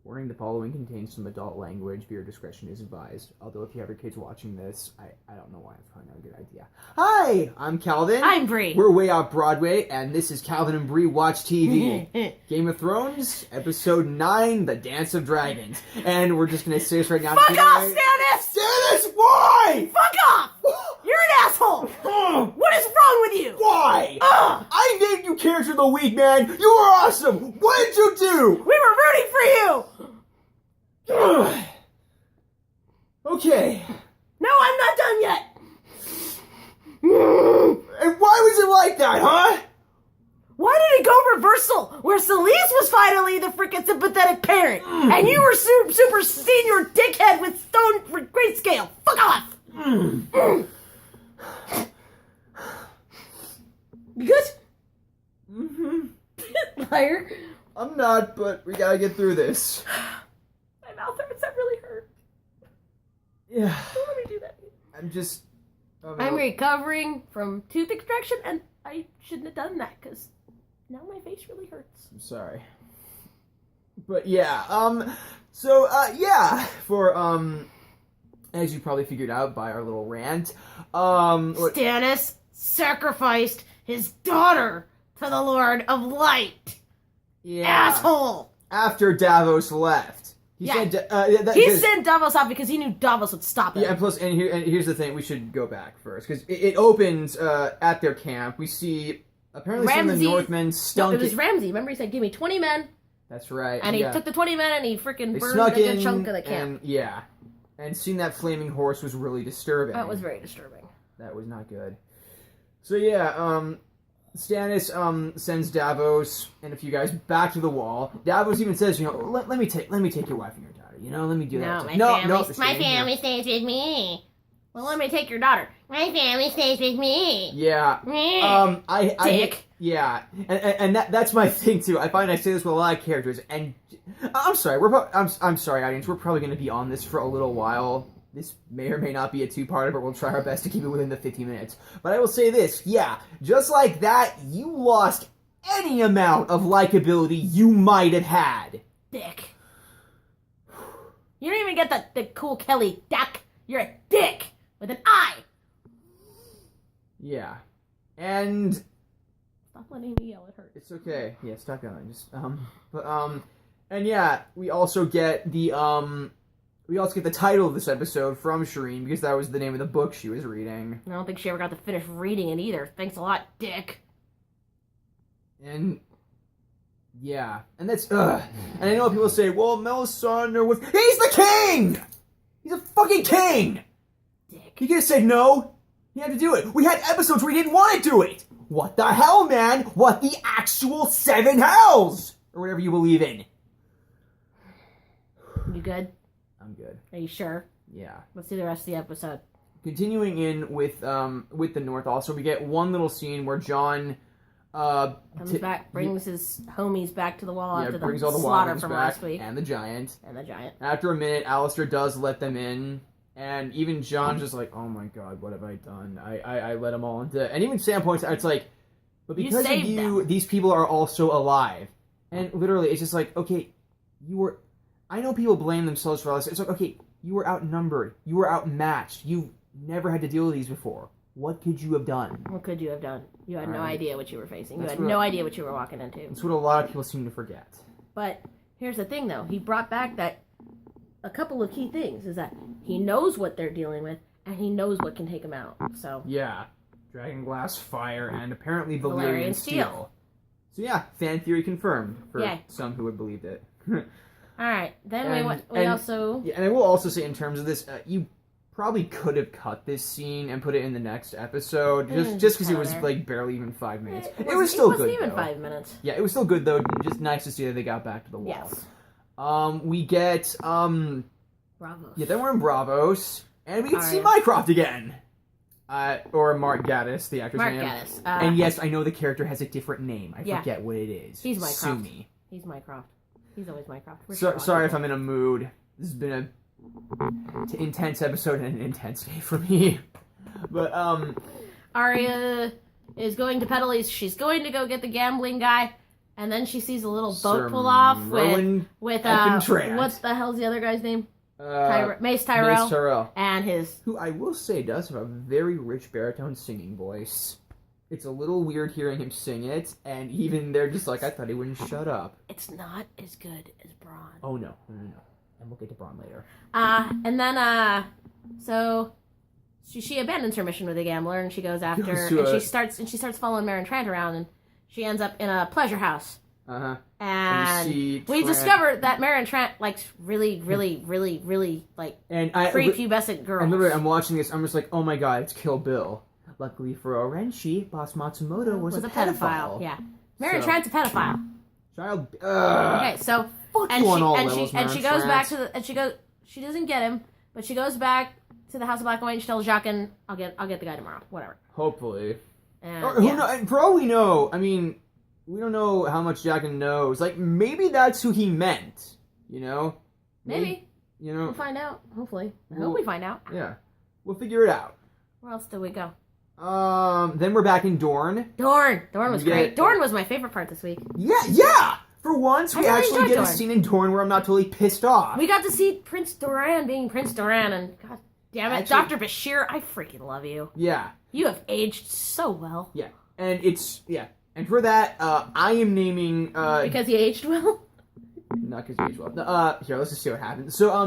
Warning, the following contains some adult language. Viewer discretion is advised. Although if you have your kids watching this, I don't know why. It's probably not a good idea. Hi, I'm Calvin. I'm Brie. We're WayyoffBroadway, and this is Calvin and Brie Watch TV. Game of Thrones, Episode 9, The Dance of Dragons. And we're just going to say this right now. Fuck off, Stannis! Stannis, why? Fuck off! You're an asshole! What is wrong with you? Why? I named you Character of the Week, man! You were awesome! What did you do? We were rooting for you! Okay. No, I'm not done yet! And why was it like that, huh? Why did it go reversal? Where Celise was finally the freaking sympathetic parent, and you were super senior dickhead with stone grayscale. Fuck off! You good? Mm-hmm. Liar. I'm not, but we gotta get through this. My mouth hurts. That really hurt. Yeah. Don't let me do that. I'm recovering from tooth extraction, and I shouldn't have done that, because now my face really hurts. I'm sorry. But yeah, for, as you probably figured out by our little rant, Stannis sacrificed his daughter to the Lord of Light. Yeah. Asshole! After Davos left. He sent Davos off because he knew Davos would stop him. Yeah, and here's the thing, we should go back first, because it opens at their camp. We see, apparently some of the Northmen stunk. No, it was Ramsay. Remember he said, give me 20 men. That's right. And he took the 20 men and he freaking burned a good chunk of the camp. And seeing that flaming horse was really disturbing. That was very disturbing. That was not good. So Stannis sends Davos and a few guys back to the wall. Davos even says, let me take your wife and your daughter. Let me do that. My family stays with me. Well, let me take your daughter. My family stays with me. Yeah. Dick. And that's my thing too. I find I say this with a lot of characters, and I'm sorry. I'm sorry, audience. We're probably going to be on this for a little while. This may or may not be a two-parter, but we'll try our best to keep it within the 15 minutes. But I will say this, just like that, you lost any amount of likability you might have had. Dick. You don't even get the cool Kelly duck. You're a dick with an I. Yeah. And stop letting me yell, it hurts. It's okay. Yeah, stop yelling. We also get the title of this episode from Shireen, because that was the name of the book she was reading. I don't think she ever got to finish reading it either. Thanks a lot, Dick. And that's, and I know people say, well, Melisandre was, he's the king! He's a fucking king! Dick. He could have said no. He had to do it. We had episodes where he didn't want to do it. What the hell, man? What the actual 7 hells? Or whatever you believe in. You good? I'm good. Are you sure? Yeah. Let's see the rest of the episode. Continuing in with the North, also, we get one little scene where Jon comes back, brings his homies back to the wall after brings the all the slaughter from last week. And the giant. After a minute, Alistair does let them in, and even Jon's just like, oh my god, what have I done? I let them all into... And even Sam points out, it's like, but because of you, these people are also alive. And literally, it's just like, okay, I know people blame themselves for all this. It's like, okay, you were outnumbered. You were outmatched. You've never had to deal with these before. What could you have done? What could you have done? You had no idea what you were facing. You had no idea what you were walking into. That's what a lot of people seem to forget. But here's the thing, though. He brought back a couple of key things, is that he knows what they're dealing with, and he knows what can take them out. So yeah. Dragon Glass Fire, and apparently Valyrian Steel. So fan theory confirmed for some who had believed it. Alright, then we also... Yeah, and I will also say, in terms of this, you probably could have cut this scene and put it in the next episode, just because it was, barely even 5 minutes. It was still good, though. It wasn't even 5 minutes. Yeah, it was still good, though. Just nice to see that they got back to the wall. Yes. We get, Bravos. Yeah, then we're in Bravos, and we can see Mycroft again. Or Mark Gatiss, the actor's name. Mark Gatiss. And yes, I know the character has a different name. I forget what it is. He's Mycroft. Sue me. He's Mycroft. He's always Mycroft. Sorry if I'm in a mood. This has been an intense episode and an intense day for me. But, Arya is going to Petalese. She's going to go get the gambling guy. And then she sees a little boat pull off with what the hell's the other guy's name? Mace Tyrell. And his... Who I will say does have a very rich baritone singing voice. It's a little weird hearing him sing it, and even they're just like, I thought he wouldn't shut up. It's not as good as Braun. Oh, no. And we'll get to Braun later. And then, so... She abandons her mission with the gambler, and she goes after... and she starts following Maren Trant around, and she ends up in a pleasure house. Uh-huh. And we discover that Maren Trant likes really, really, really, really, like, prepubescent girls. And literally, I'm watching this, I'm just like, oh my god, it's Kill Bill. Luckily for Orenchi, Boss Matsumoto was a pedophile. Yeah. Maren Trant's a pedophile. Child... okay, so... she goes back to the... She doesn't get him, but she goes back to the House of Black and White and she tells Jacques, I'll get the guy tomorrow. Whatever. Hopefully. And for all we know, I mean... We don't know how much Jacques knows. Like, maybe that's who he meant. You know? Maybe. You know? We'll find out. Hopefully. I hope we find out. Yeah. We'll figure it out. Where else do we go? Then we're back in Dorne. Dorne was great. Dorne was my favorite part this week. Yeah! For once, we actually get a scene in Dorne where I'm not totally pissed off. We got to see Prince Doran being Prince Doran, and god damn it, Dr. Bashir, I freaking love you. Yeah. You have aged so well. Yeah. And And for that, I am naming... because he aged well? Not because he aged well. Here, let's just see what happens. So,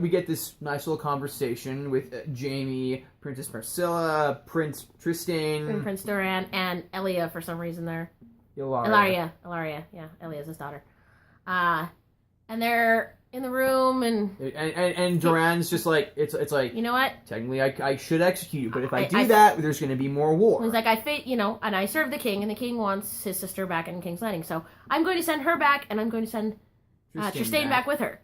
we get this nice little conversation with Jaime, Princess Marcella, Prince Tristan... And Prince Doran, and Elia for some reason there. Ilaria. Yeah, Elia's his daughter. And they're in the room, and Doran's just like, it's like... You know what? Technically, I should execute you, but if I do that, there's going to be more war. He's like, and I serve the king, and the king wants his sister back in King's Landing, so I'm going to send her back, and I'm going to send Tristan back with her.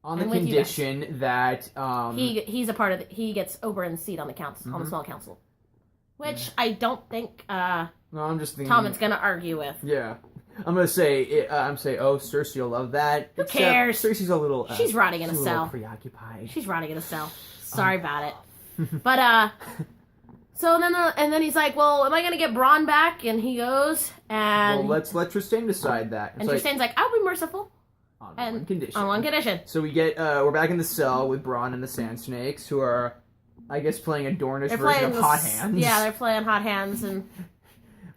On the condition that... he's a part of he gets Oberyn's seat on the council, on the small council. Which I don't think, no, I'm just thinking... Tommen's going to argue with. Yeah. I'm gonna say, oh, Cersei will love that. Who cares? Cersei's a little... she's rotting in a cell. Preoccupied. She's rotting in a cell. Sorry about it. But, so then he's like, well, am I gonna get Bronn back? And he goes, and... Well, let's let Tristan decide that. And Tristan's like, I'll be merciful. On one condition. On one condition. So we get, we're back in the cell with Bronn and the Sand Snakes, who are, I guess, playing a Dornish version of Hot Hands. Yeah, they're playing Hot Hands, and...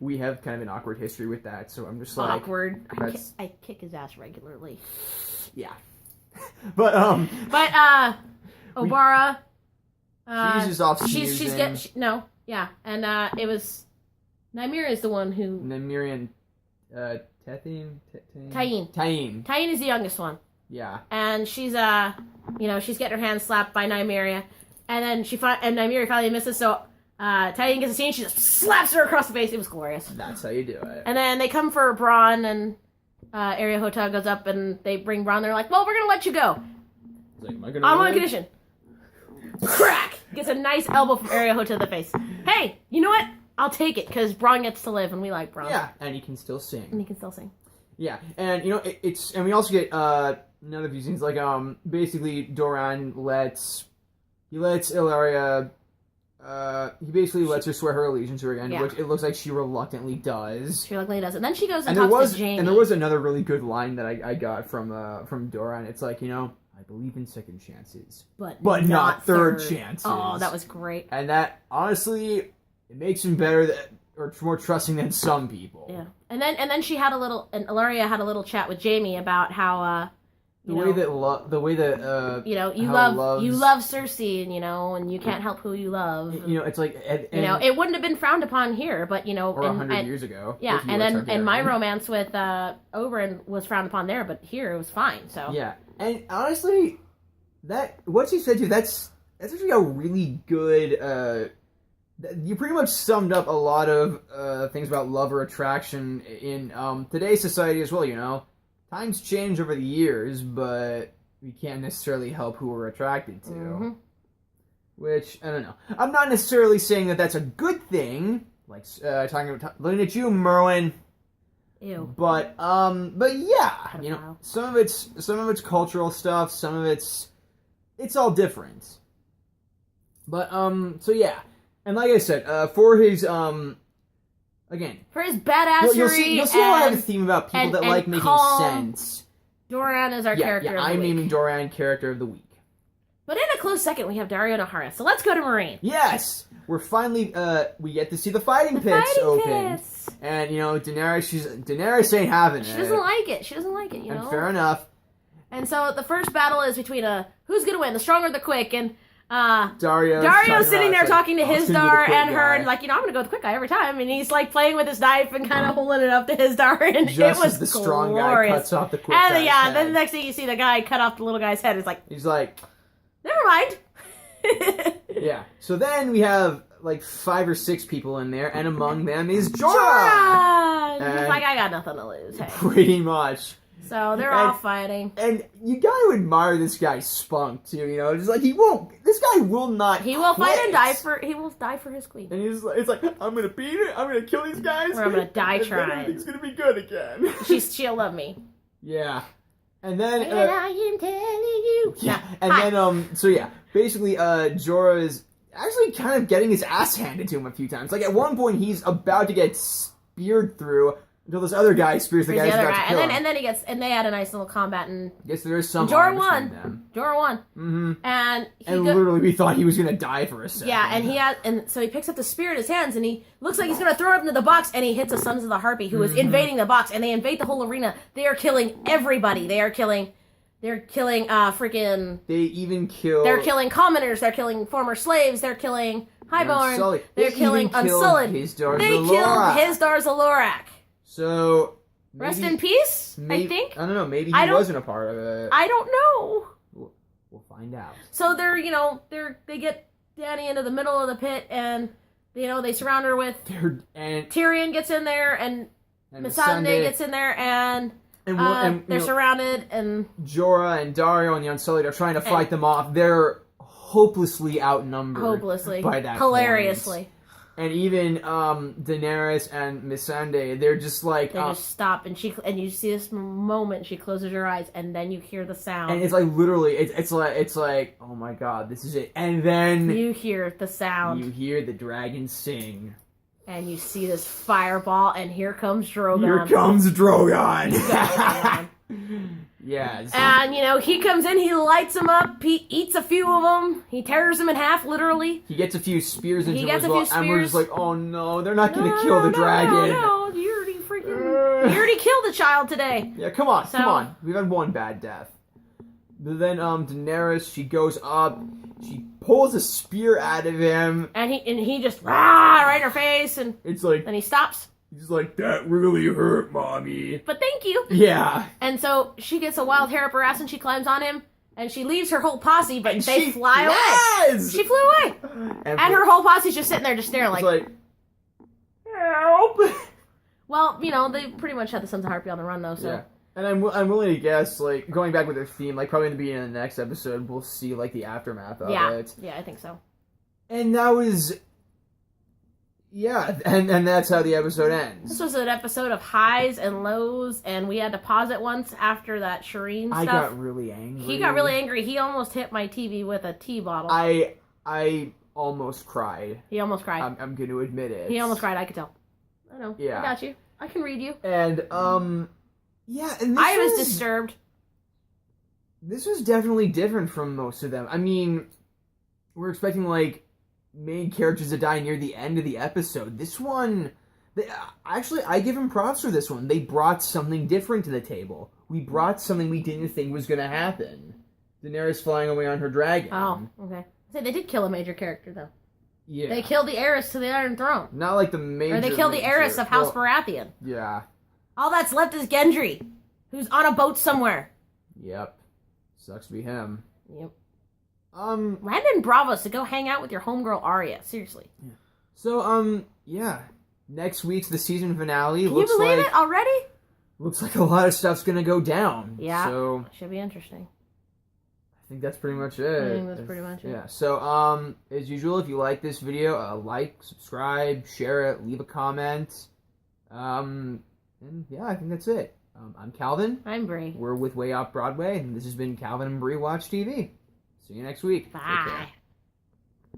We have kind of an awkward history with that, so I'm just like... Awkward. I kick his ass regularly. Yeah. But, Obara... she's just off and, it was... Nymeria is the one who... Nymeria and, Tyene? Tyene is the youngest one. Yeah. And she's, she's getting her hand slapped by Nymeria, and then Nymeria finally misses, so... Tyene gets a scene, she just slaps her across the face. It was glorious. That's how you do it. And then they come for Bronn, and Arya Hota goes up, and they bring Bronn. They're like, well, we're going to let you go. Like, on one condition. Crack! Gets a nice elbow from Arya Hota to the face. Hey, you know what? I'll take it, because Bronn gets to live, and we like Bronn. Yeah, and he can still sing. Yeah, and, and we also get another few scenes, like, basically, Doran lets Ilaria... he basically lets her swear her allegiance to her again, which it looks like she reluctantly does. And then she goes and talks to Jaime. And there was another really good line that I got from Doran. It's like, I believe in second chances, but not third chances. Oh, that was great. And that, honestly, it makes him better or more trusting than some people. Yeah. And then she had Ilaria had a little chat with Jaime about how, the way that you love Cersei, and you can't help who you love. It's like, it wouldn't have been frowned upon here, but or 100 years ago. Yeah, and my romance with Oberyn was frowned upon there, but here it was fine. So yeah, and honestly, what she said to that's actually a really good. You pretty much summed up a lot of things about love or attraction in today's society as well. Times change over the years, but we can't necessarily help who we're attracted to. Mm-hmm. Which, I don't know. I'm not necessarily saying that that's a good thing. Like, looking at you, Merwin. Ew. But yeah, some of it's cultural stuff, some of it's all different. But, so yeah. And like I said, for his again, for his badassery. You'll see how I have a theme about people that like making sense. Doran is our character of the week. I'm naming Doran character of the week. But in a close second, we have Dario Nahara. So let's go to Marine. Yes! We're finally, we get to see the fighting pits open. And, you know, Daenerys ain't having it. She doesn't like it. She doesn't like it, you know? And fair enough. And so the first battle is between who's going to win, the strong or the quick? And Dario's sitting there talking to Hizdar and her, guy. and like, you know, I'm going to go with the quick guy every time. And he's like playing with his knife and kind of holding it up to Hizdar, and just it was as the glorious. strong guy cuts off the quick guy's yeah, head. and then the next thing you see the guy cut off the little guy's head. It's like, he's like, never mind. yeah. So then we have like 5 or 6 people in there, and among them is Jorah. He's like, I got nothing to lose. Hey. Pretty much. So they're all fighting. And you gotta admire this guy's spunk too, you know, just like this guy will not He will quit. fight and he will die for his queen. And it's like, I'm gonna beat it, I'm gonna kill these guys. Or I'm gonna die and trying. Then everything's gonna be good again. She'll love me. Yeah. And then And I am telling you. Yeah. And then so yeah, basically Jorah is actually kind of getting his ass handed to him a few times. Like at one point he's about to get speared through until this other guy spears the guy who's about to kill him. And then they had a nice little combat, and yes, there is some Jorah honor won. between them. Jorah won. Mm-hmm. And literally we thought he was gonna die for a second. Yeah, and so he picks up the spear in his hands, and he looks like he's gonna throw it into the box, and he hits the Sons of the Harpy, who is invading the box, and they invade the whole arena. They are killing everybody. They're killing freaking. They even kill. They're killing commoners. They're killing former slaves. They're killing Highborn. They're killing Unsullied. They killed Hizdar Zalorak. So rest in peace. I think. I don't know. Maybe he wasn't a part of it. I don't know. We'll find out. So they get Dany into the middle of the pit, and they surround her with. Tyrion gets in there, and Missandei gets in there, and they're surrounded, and Jorah and Dario and the Unsullied are trying to fight them off. They're hopelessly outnumbered. By that hilariously. point. And even Daenerys and Missandei, they're just like they just stop, and you see this moment. She closes her eyes, and then you hear the sound. And it's like literally, it's like oh my god, this is it. And then you hear the sound. You hear the dragon sing. And you see this fireball, and here comes Drogon. Yes. And, he comes in, he lights them up, he eats a few of them, he tears them in half, literally. He gets a few spears into him as well, and we're just like, oh no, they're not going to kill the dragon. No, you already killed a child today. Yeah, come on. We've had one bad death. But then, Daenerys, she goes up, she pulls a spear out of him. And he just, right in her face, and it's like, then he stops. He's like, that really hurt, mommy. But thank you. Yeah. And so she gets a wild hair up her ass, and she climbs on him, and she leaves her whole posse, but they fly away. She flew away. And her whole posse's just sitting there, just staring like help. Well, they pretty much had the Sons of Harpy on the run, though, so. Yeah. And I'm willing to guess, like, going back with their theme, like, probably in the beginning of the next episode, we'll see, like, the aftermath of it. Yeah, I think so. And that was... Yeah, and that's how the episode ends. This was an episode of highs and lows, and we had to pause it once after that Shireen stuff. I got really angry. He got really angry. He almost hit my TV with a tea bottle. I almost cried. He almost cried. I'm going to admit it. He almost cried, I could tell. I know. Yeah. I got you. I can read you. And, yeah, and I was disturbed. This was definitely different from most of them. I mean, we're expecting, like, main characters to die near the end of the episode. This one, actually, I give them props for this one. They brought something different to the table. We brought something we didn't think was going to happen. Daenerys flying away on her dragon. Oh, okay. So they did kill a major character, though. Yeah. They killed the heiress to the Iron Throne. Not like the major... Or they killed the heiress of House Baratheon. Yeah. All that's left is Gendry, who's on a boat somewhere. Yep. Sucks to be him. Yep. Landon Bravos to go hang out with your homegirl Arya. Seriously. Yeah. So, yeah. Next week's the season finale. Can you believe it already? Looks like a lot of stuff's gonna go down. Yeah. So should be interesting. I think that's pretty much it. I think that's pretty much it. Yeah. So, as usual, if you like this video, like, subscribe, share it, leave a comment. And yeah, I think that's it. I'm Calvin. I'm Brie. We're with WayyoffBroadway, and this has been Calvin and Brie Watch TV. See you next week. Bye.